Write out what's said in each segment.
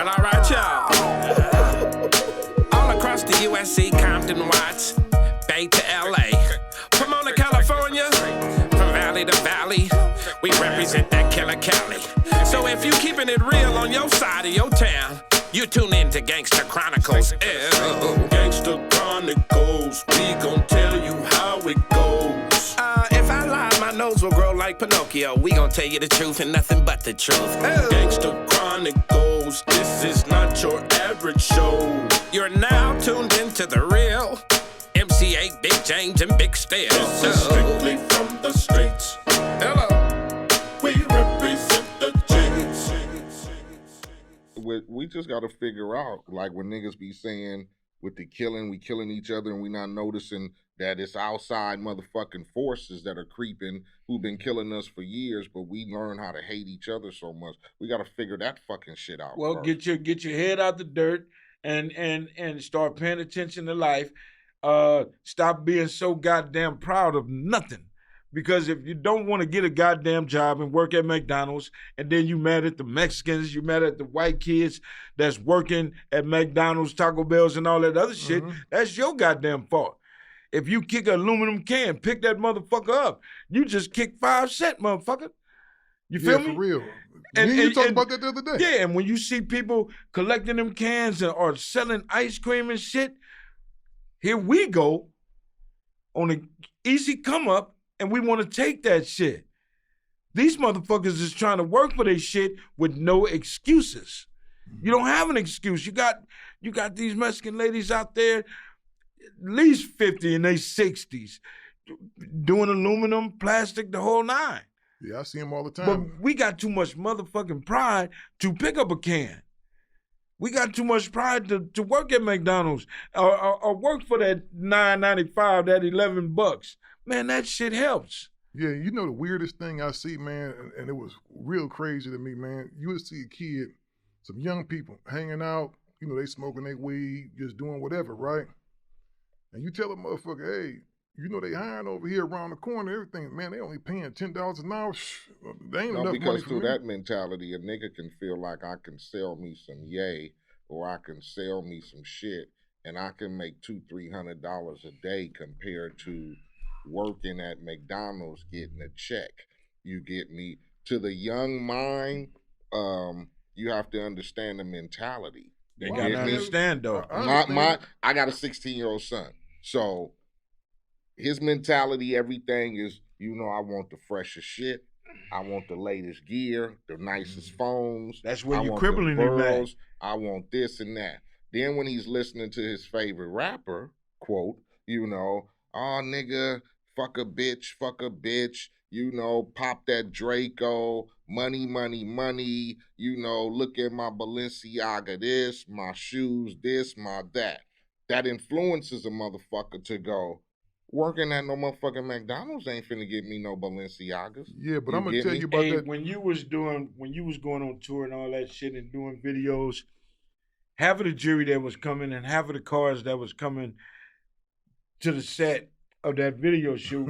Well, all right, y'all. All across the USC, Compton, Watts, Bay to LA. Pomona, California, from valley to valley, we represent that killer Cali. So if you keeping it real on your side of your town, you tune in to Gangsta Chronicles. Gangsta Chronicles, we gon' tell you how it goes. If I lie, my nose will grow like Pinocchio. We gon' tell you the truth and nothing but the truth. Gangsta Chronicles, this is not your average show. You're now tuned into the real MC8, Big James, and Big Steel. This is strictly from the streets. Hello. We represent the James. We just got to figure out, like when niggas be saying with the killing, we killing each other and we not noticing that it's outside motherfucking forces that are creeping who've been killing us for years, but we learn how to hate each other so much. We got to figure that fucking shit out. Well, first. get your head out the dirt and start paying attention to life. Stop being so goddamn proud of nothing. Because if you don't want to get a goddamn job and work at McDonald's, and then you mad at the Mexicans, you mad at the white kids that's working at McDonald's, Taco Bells, and all that other shit, that's your goddamn fault. If you kick an aluminum can, pick that motherfucker up. You just kicked 5 cents, motherfucker. You feel me? For real. And you talked about that the other day. Yeah, and when you see people collecting them cans or selling ice cream and shit, here we go on an easy come up, and we want to take that shit. These motherfuckers is trying to work for their shit with no excuses. You don't have an excuse. You got these Mexican ladies out there, at least 50 in their 60s, doing aluminum, plastic, the whole nine. Yeah, I see them all the time. But we got too much motherfucking pride to pick up a can. We got too much pride to work at McDonald's or work for that $9.95, that $11. Man, that shit helps. Yeah, you know the weirdest thing I see, man, and it was real crazy to me, man. You would see a kid, some young people hanging out, you know, they smoking their weed, just doing whatever, right? And you tell a motherfucker, hey, you know they hiring over here around the corner, everything, man, they only paying $10 an hour. They ain't enough money because for through me. that mentality, a nigga can feel like I can sell me some yay, or I can sell me some shit, and I can make $200-300 a day compared to working at McDonald's getting a check. You get me? To the young mind, you have to understand the mentality. They gotta understand though. I got a 16-year-old son. So his mentality, everything is, you know, I want the freshest shit. I want the latest gear, the nicest phones. That's where you're crippling him at. I want this and that. Then when he's listening to his favorite rapper, quote, you know, oh, nigga, fuck a bitch, you know, pop that Draco, money, money, money, you know, look at my Balenciaga this, my shoes this, my that. That influences a motherfucker to go, working at no motherfucking McDonald's ain't finna get me no Balenciagas. Yeah, but I'm gonna tell you about that. When you was going on tour and all that shit and doing videos, half of the jury that was coming and half of the cars that was coming to the set of that video shoot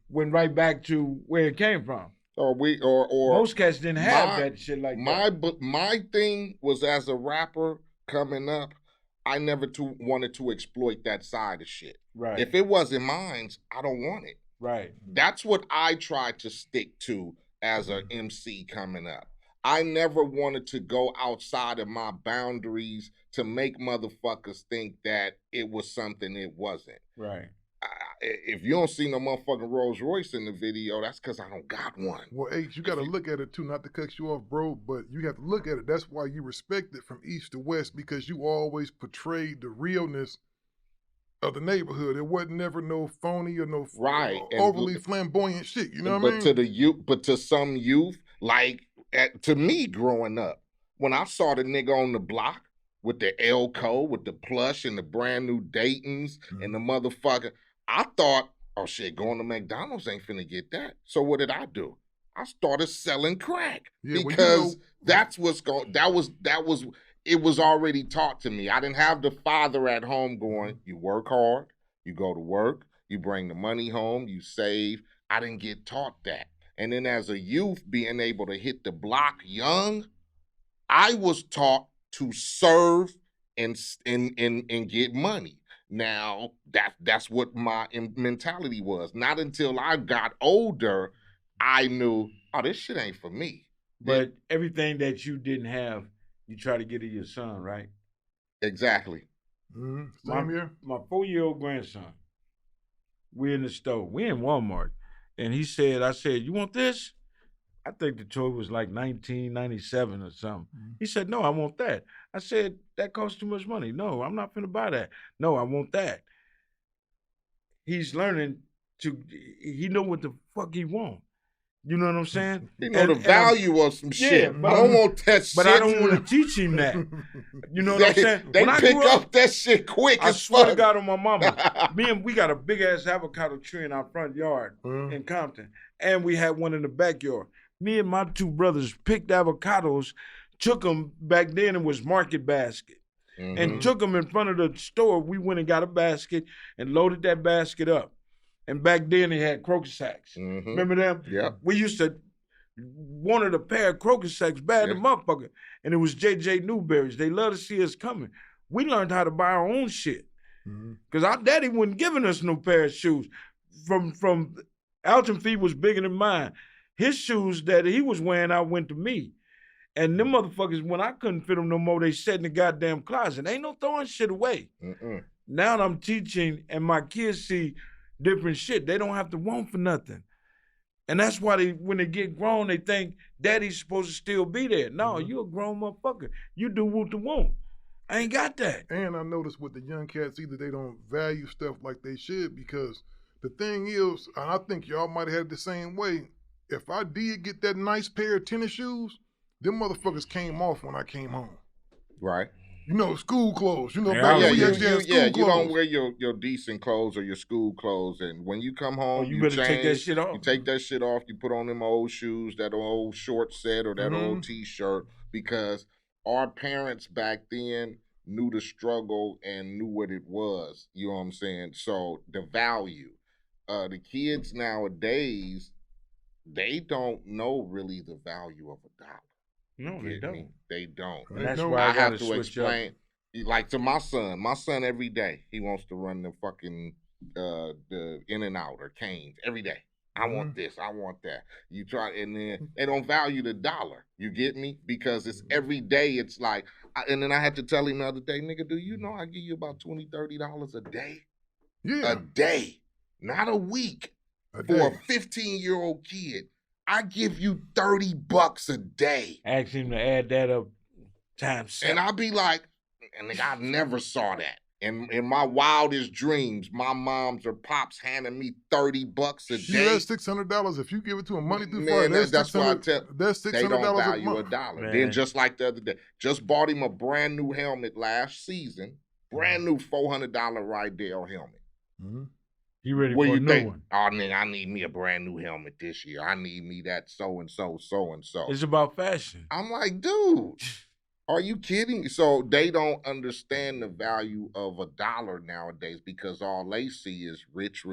went right back to where it came from. Or most cats didn't have that shit like that. My thing was, as a rapper coming up, I never wanted to exploit that side of shit. Right. If it wasn't mine, I don't want it. Right. That's what I tried to stick to as an MC coming up. I never wanted to go outside of my boundaries to make motherfuckers think that it was something it wasn't. Right. If you don't see no motherfucking Rolls Royce in the video, that's because I don't got one. Well, H, you got to look at it too, not to cut you off, bro, but you have to look at it. That's why you respect it from east to west, because you always portrayed the realness of the neighborhood. It wasn't never no phony or no overly flamboyant shit. You know what I mean? But to some youth, like to me growing up, when I saw the nigga on the block with the Elko, with the plush and the brand new Daytons and the motherfucker, I thought, oh shit, going to McDonald's ain't finna get that. So what did I do? I started selling crack because that's what's going. That was. It was already taught to me. I didn't have the father at home going, you work hard, you go to work, you bring the money home, you save. I didn't get taught that. And then as a youth, being able to hit the block young, I was taught to serve and get money. Now that's what my mentality was. Not until I got older, I knew, oh, this shit ain't for me. But everything that you didn't have, you try to get to your son, right? Exactly. Same here. My 4-year-old grandson, we're in the store. We're in Walmart. And I said, you want this? I think the toy was like 1997 or something. He said, no, I want that. I said, that costs too much money. No, I'm not finna buy that. No, I want that. He's learning he know what the fuck he want. You know what I'm saying? You know the value of some shit. But I don't want that shit. But I don't want to teach him that. You know what I'm saying? They pick up that shit quick I as swear fuck. to God on my mama. We got a big ass avocado tree in our front yard in Compton. And we had one in the backyard. Me and my two brothers picked avocados, took them back then, it was Market Basket. And took them in front of the store. We went and got a basket and loaded that basket up. And back then they had crocus sacks. Remember them? Yeah. We used to wanted a pair of crocus sacks bad, the motherfucker. And it was JJ Newberry's. They love to see us coming. We learned how to buy our own shit. Because our daddy wasn't giving us no pair of shoes. From Alton feet was bigger than mine. His shoes that he was wearing out went to me. And them motherfuckers, when I couldn't fit them no more, they sat in the goddamn closet. Ain't no throwing shit away. Now I'm teaching and my kids see different shit. They don't have to want for nothing. And that's why when they get grown, they think daddy's supposed to still be there. No, you a grown motherfucker. You do what you want. I ain't got that. And I noticed with the young cats, either they don't value stuff like they should, because the thing is, and I think y'all might have had it the same way, if I did get that nice pair of tennis shoes, them motherfuckers came off when I came home. Right. You know, school clothes. You know, you don't wear your decent clothes or your school clothes, and when you come home, you better take that shit off. You take that shit off. You put on them old shoes, that old short set, or that old T-shirt, because our parents back then knew the struggle and knew what it was. You know what I'm saying? So the value, the kids nowadays, they don't know really the value of a dollar. No, they don't. They don't. And that's why I have to explain. Like to my son every day, he wants to run the fucking the In-N-Out or Cane's every day. I want this, I want that. You try, and then they don't value the dollar. You get me? Because it's every day. It's like, and then I had to tell him the other day, nigga, do you know I give you about $20, $30 a day? Yeah. A day, not a week. For a 15-year-old kid, I give you $30 a day. Ask him to add that up times 7. And I'll be like, and nigga, I never saw that. In my wildest dreams, my moms or pops handing me $30 a day. Yeah, that's $600 if you give it to them money through Friday. That's why I tell. That's $600 they don't value a dollar. Man. Then just like the other day, just bought him a brand new helmet last season, brand new $400 Rydell helmet. You ready for a new one? Oh, nigga, I need me a brand new helmet this year. I need me that so-and-so. It's about fashion. I'm like, dude, are you kidding? So they don't understand the value of a dollar nowadays because all they see is rich,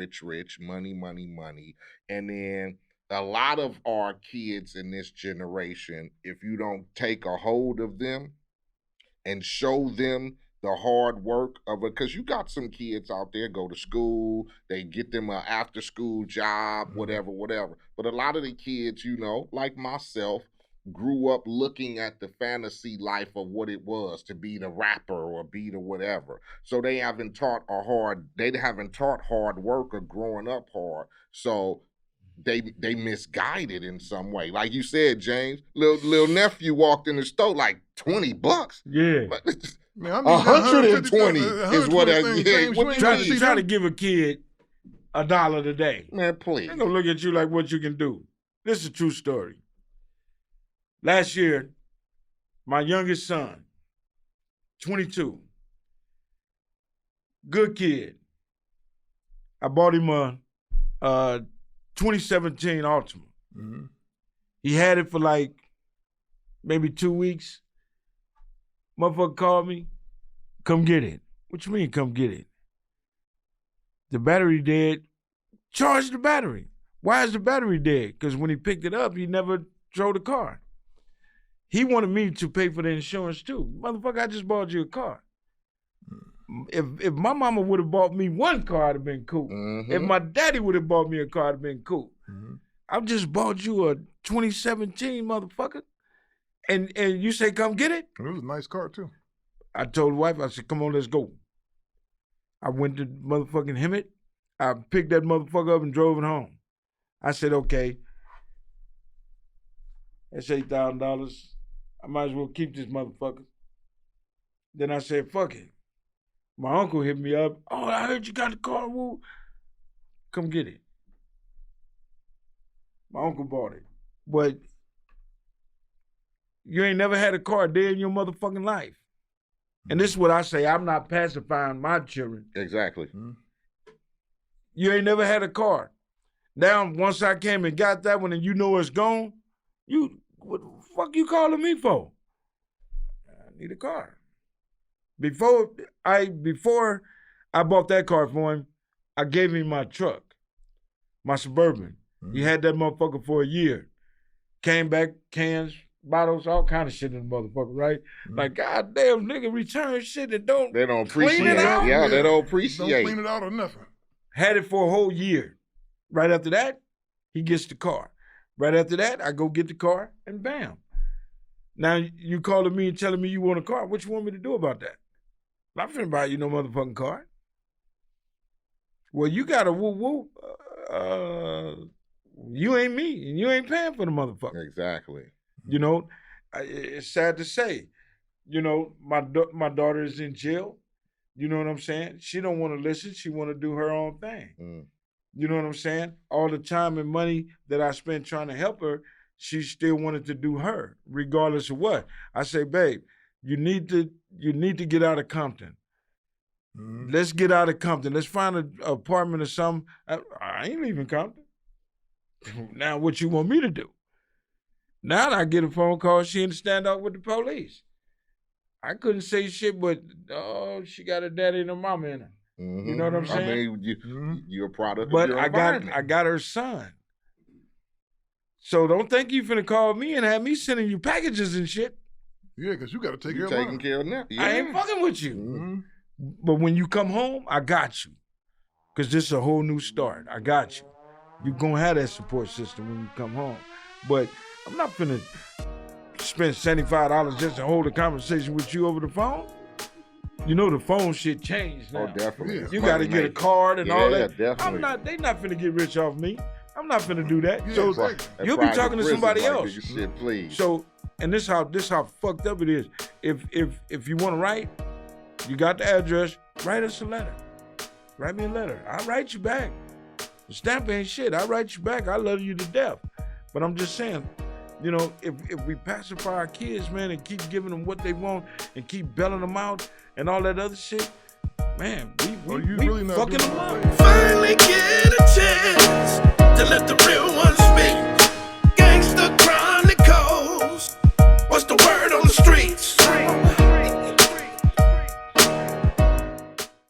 money. And then a lot of our kids in this generation, if you don't take a hold of them and show them the hard work of it, because you got some kids out there go to school, they get them an after school job, whatever. But a lot of the kids, you know, like myself, grew up looking at the fantasy life of what it was to be the rapper or be the whatever. So they haven't taught hard work or growing up hard. So they misguided in some way. Like you said, James, little nephew walked in the store like $20. Yeah. But, Man, I mean, 120 is what I try to give a kid $1 today. Man, please. They're gonna look at you like what you can do. This is a true story. Last year, my youngest son, 22, good kid. I bought him a 2017 Altima. He had it for like maybe 2 weeks. Motherfucker called me, come get it. What you mean, come get it? The battery dead. Charge the battery. Why is the battery dead? Because when he picked it up, he never drove the car. He wanted me to pay for the insurance too. Motherfucker, I just bought you a car. If my mama would have bought me one car, it'd have been cool. Mm-hmm. If my daddy would have bought me a car, it'd have been cool. Mm-hmm. I just bought you a 2017 motherfucker, and you say come get it. And it was a nice car too. I told the wife, I said, come on, let's go. I went to motherfucking Hemet. I picked that motherfucker up and drove it home. I said, okay, that's $8,000. I might as well keep this motherfucker. Then I said, fuck it. My uncle hit me up. Oh, I heard you got the car, woo. Come get it. My uncle bought it. But you ain't never had a car a day in your motherfucking life. And this is what I say, I'm not pacifying my children. Exactly. Mm-hmm. You ain't never had a car. Now, once I came and got that one and you know it's gone, what the fuck you calling me for? I need a car. Before I bought that car for him, I gave him my truck, my Suburban. He had that motherfucker for a year. Came back, cans, bottles, all kind of shit in the motherfucker, right? Like, goddamn, nigga, return shit that They don't clean appreciate it out. Yeah, they don't Don't appreciate clean it out or nothing. Had it for a whole year. Right after that, he gets the car. Right after that, I go get the car, and bam. Now, you calling me and telling me you want a car. What you want me to do about that? I'm not finna buy you no motherfucking car. Well, you got a woo-woo. You ain't me, and you ain't paying for the motherfucker. Exactly. You know, it's sad to say. You know, my daughter is in jail. You know what I'm saying? She don't want to listen. She want to do her own thing. Mm. You know what I'm saying? All the time and money that I spent trying to help her, she still wanted to do her, regardless of what. I say, babe, you need to get out of Compton. Mm-hmm. Let's get out of Compton. Let's find an apartment or something. I ain't leaving Compton. Now what you want me to do? Now I get a phone call, she in the standoff with the police. I couldn't say shit, but she got her daddy and her mama in her. Mm-hmm. You know what I'm saying? I mean, you're a product But of your I environment. got her son. So don't think you finna call me and have me sending you packages and shit. Yeah, because you got to take You're care of taking mine. care of them. Yeah. I ain't fucking with you. Mm-hmm. But when you come home, I got you. Because this is a whole new start. I got you. You're going to have that support system when you come home. But I'm not finna spend $75 just to hold a conversation with you over the phone. You know the phone shit changed now. Oh, definitely. Yeah. It's You got to money get a making. card and all that. Definitely. They not finna get rich off me. I'm not finna do that. Yeah, So exactly. That you'll be private talking to prison, somebody like, else. nigga, shit, please. So, and this how fucked up it is. If you want to write, you got the address, write us a letter. Write me a letter. I'll write you back. The stamp ain't shit. I'll write you back. I love you to death. But I'm just saying, you know, if we pacify our kids, man, and keep giving them what they want and keep bailing them out and all that other shit, man, we really not fucking doing them up. anything. Finally get a chance to let the real one speak.